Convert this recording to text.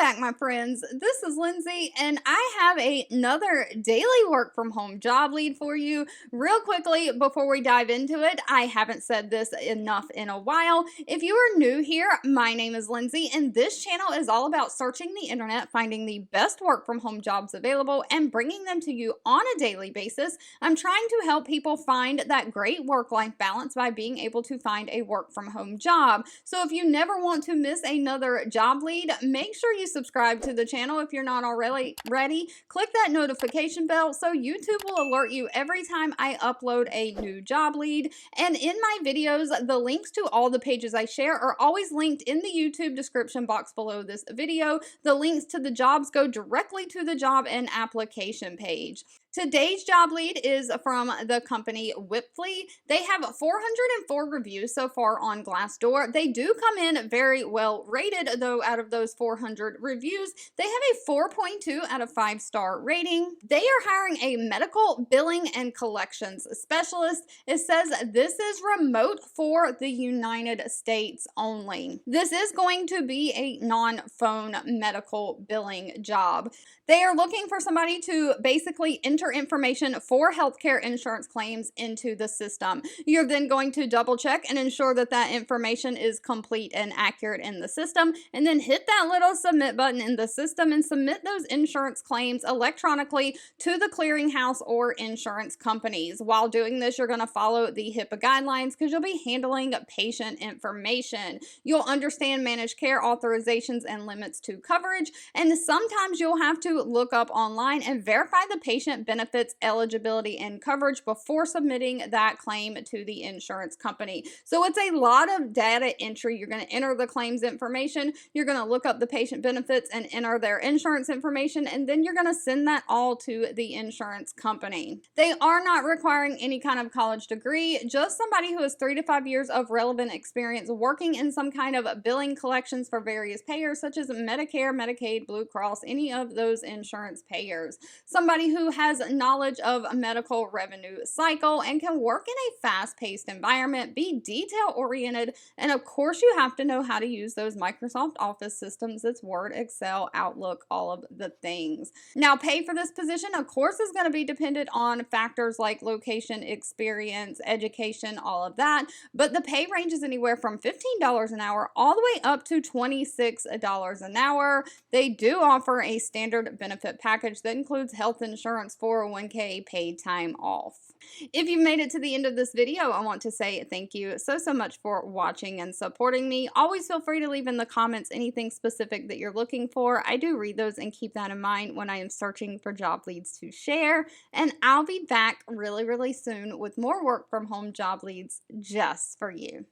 back, my friends. This is Lindsay, and I have another daily work from home job lead for you. Real quickly, before we dive into it, I haven't said this enough in a while. If you are new here, my name is Lindsay, and this channel is all about searching the internet, finding the best work from home jobs available, and bringing them to you on a daily basis. I'm trying to help people find that great work-life balance by being able to find a work from home job. So if you never want to miss another job lead, make sure you subscribe to the channel if you're not already ready. Click that notification bell so YouTube will alert you every time I upload a new job lead. And in my videos, the links to all the pages I share are always linked in the YouTube description box below this video. The links to the jobs go directly to the job and application page. Today's job lead is from the company Whipfly. They have 404 reviews so far on Glassdoor. They do come in very well rated, though. Out of those 400 reviews, they have a 4.2 out of 5-star rating. They are hiring a medical billing and collections specialist. It says this is remote for the United States only. This is going to be a non-phone medical billing job. They are looking for somebody to basically enter information for healthcare insurance claims into the system. You're then going to double check and ensure that that information is complete and accurate in the system, and then hit that little submit button in the system and submit those insurance claims electronically to the clearinghouse or insurance companies. While doing this, you're going to follow the HIPAA guidelines because you'll be handling patient information. You'll understand managed care authorizations and limits to coverage, and sometimes you'll have to look up online and verify the patient benefits eligibility and coverage before submitting that claim to the insurance company. So it's a lot of data entry. You're going to enter the claims information, you're going to look up the patient benefits and enter their insurance information, and then you're going to send that all to the insurance company. They are not requiring any kind of college degree, just somebody who has 3 to 5 years of relevant experience working in some kind of billing collections for various payers such as Medicare, Medicaid, Blue Cross, any of those insurance payers. Somebody who has knowledge of a medical revenue cycle and can work in a fast-paced environment, be detail-oriented, and of course you have to know how to use those Microsoft Office systems. It's Word, Excel, Outlook, all of the things. Now, pay for this position, of course, is going to be dependent on factors like location, experience, education, all of that, but the pay ranges anywhere from $15 an hour all the way up to $26 an hour. They do offer a standard benefit package that includes health insurance, 401k, paid time off. If you've made it to the end of this video, I want to say thank you so much for watching and supporting me. Always feel free to leave in the comments anything specific that you're looking for. I do read those and keep that in mind when I am searching for job leads to share. And I'll be back really soon with more work from home job leads just for you.